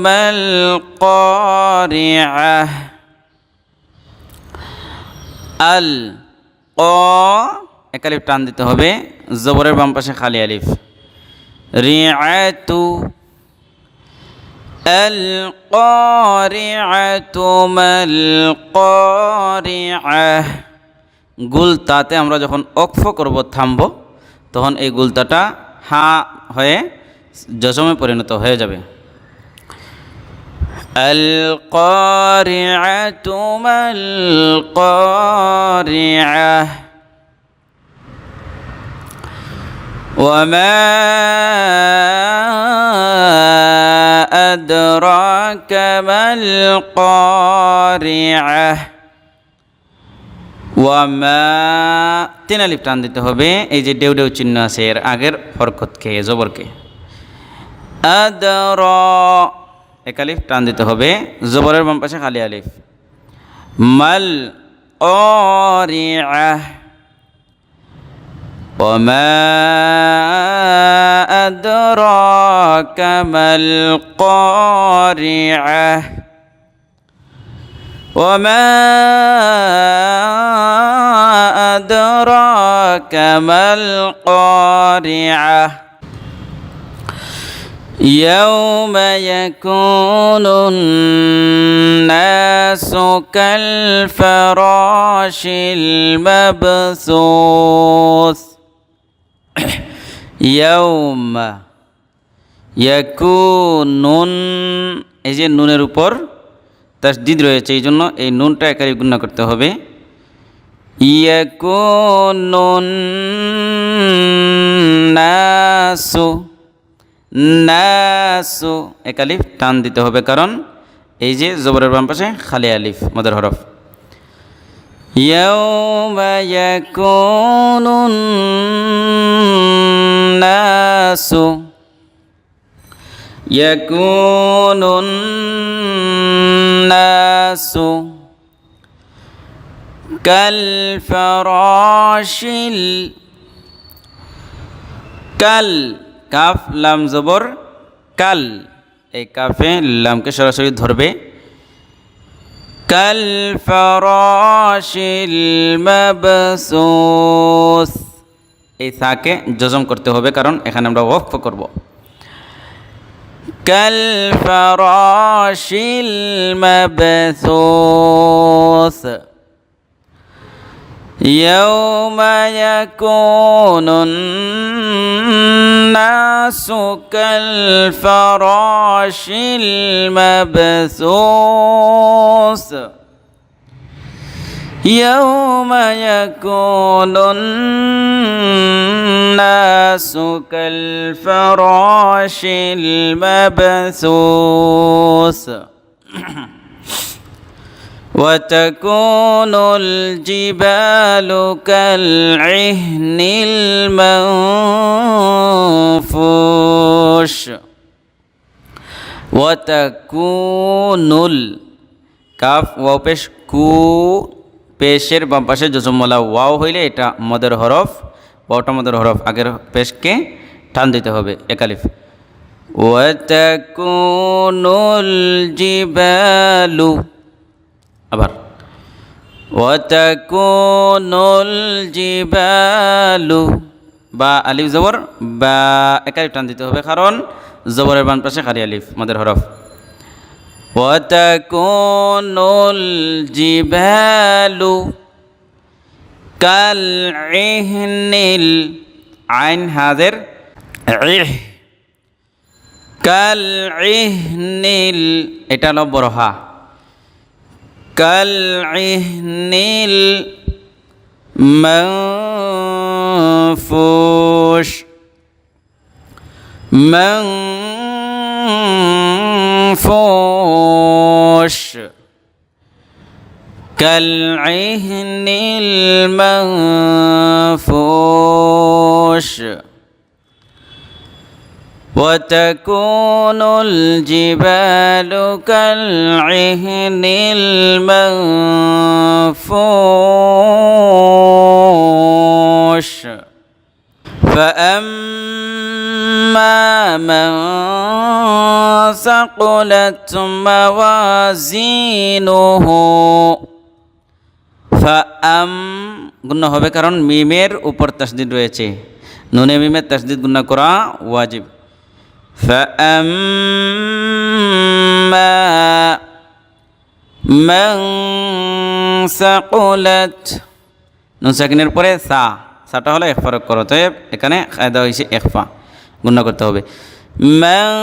ما القارعة আল ক এক আলিফ টান দিতে হবে, জবরের বাম পাশে খালি আলিফ। রিআতু আল কারিআতু মাল কারিআহ। গুলতাতে আমরা যখন ওকফ করব, থামব, তখন এই গুলতাটা হা হয়ে জজমে পরিণত হয়ে যাবে। আল কারিআতু মাল কারিআহ ওয়ামা আদরাকা মাল কারিআহ। ওয়ামা তিন আলিফ টান দিতে হবে, এই যে ডেউ ডেউ চিহ্ন আছে এর আগের হরকতকে, জবরকে। আদর এক আলিফ টান দিতে হবে, জবরের বাম পাশে খালি আলিফ। মাল কারিআহ ওয়ামা আদরাকা মাল কারিআহ ওয়ামা আদরাকা মাল কারিআহ। يوم يكون الناس كالفراش المبثوث يوم يكون এই যে নুনের উপর তাসদিদ রয়েছে, এই জন্য এই নুনটা একালি গুণা করতে হবে। ইয়াকুনুন নাসু নাসু এক আলিফ টান দিতে হবে, কারণ এই যে জবরের বাম পাশে খালি আলিফ মদের হরফ। ইয়াউমা ইয়াকুনুন নাসু ইয়াকুনুন নাসু কাল ফারাশিল। কাল কাফ লাম জবর কাল, এই কাফে লামকে সরাসরি ধরবে। কাল ফারাশিল মাবসুস, এই সাকে জজম করতে হবে, কারণ এখানে আমরা ওয়াকফ করব। কাল ফারাশিল মাবসুস يوم يكون الناس كالفراش المبثوث يوم يكون الناس كالفراش المبثوث وتكون الجبال كالعهن المنفوش وتكون কাফ ওয়াও পেশ কু, পেশের বাম পাশে জজমওয়ালা ওয়াও হইলে এটা মদের হরফ, ওয়াওটা মদের হরফ, আগের পেশকে টান দিতে হবে এক আলিফ। ওয়াতাকুনুল জিবালু, আবার ওয়াতাকুনুল জিবালু, বা আলিফ জবর বা এক আলিফ টান দিতে হবে, কারণ জবরের বাম পাশে খালি আলিফ মদের হরফ। ওয়াতাকুনুল জিবালু কাল ইহনিল, আইন হাজের ইহ, কাল ইহনিল, এটা হলো বড় হা। কাল ইহনিল মানফুশ মানফুশ কাল ইহনিল মানফুশ وتكون الجبال كالعهن المنفوش فأما من ثقلت موازينه ফাআম গুণা হবে কারণ মিমের উপর তাসদিদ রয়েছে, নুনে মিমের তাসদিদ গুণা করা ওয়াজিব। ফাআম্মা মান সাকুলাত, নুন সাকিনের পরে সাটা হলো ইখফা করো, তো এখানে কায়দা হয়েছে ইখফা, গুণা করতে হবে। মান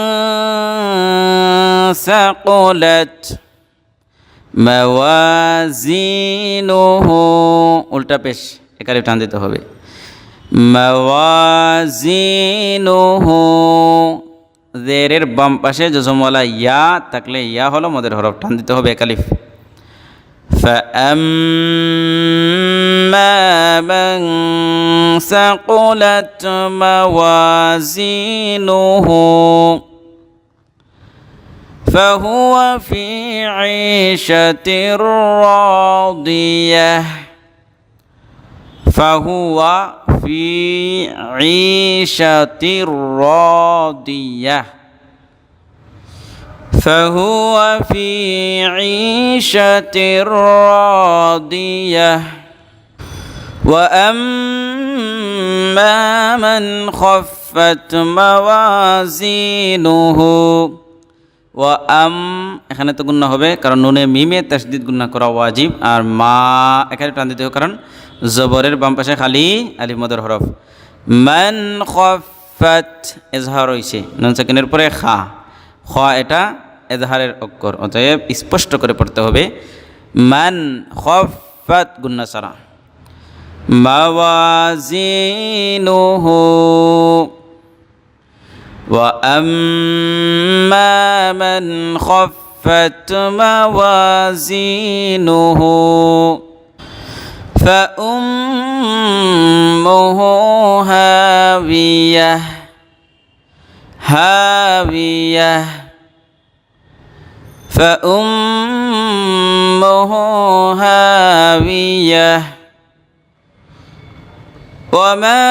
সাকুলাত মাওয়াজিনুহু, উল্টা পেশ একারে টান দিতে হবে। মাওয়াজিনুহু, জেরের বাম পাশে জজমওয়ালা ইয়া থাকলে ইয়া হলো মদের হরফ, টান দিতে হবে একালিফ। ফাআম্মা মান সাকুলাত মাওয়াজিনুহু فهو في عيشة راضية فهو في عيشة راضية فهو في عيشة راضية وأما من خفت موازينه এখানে তো গুণা হবে কারণ নুনে মিমে তাসদিদ গুণা করা ওয়াজিব, আর মা এখানে টান দিতে হবে কারণ জবরের বাম পাশে খালি আলিফ মদের হরফ। মান খাফাত এজহার হইছে, নুন সাকিনের পরে খা, খ এটা এজহারের অক্ষর, অতএব স্পষ্ট করে পড়তে হবে। মান খাফাত গুণা সারা। মাওয়াজিনুহু وأما من خفت موازينه فأمه هاوية هاوية فأمه هاوية وما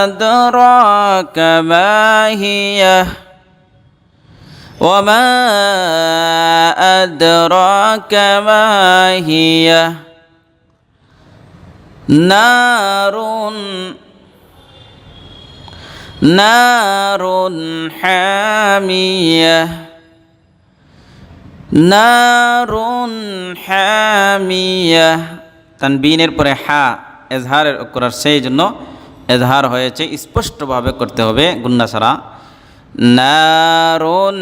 أدراك ما هي وما أدراك ما هي نار حامية نار حامية তানবিনের পরে হা এজহারের অক্ষর, সেই জন্য এজহার হয়েছে, স্পষ্টভাবে করতে হবে গুন্না ছাড়া। নারুন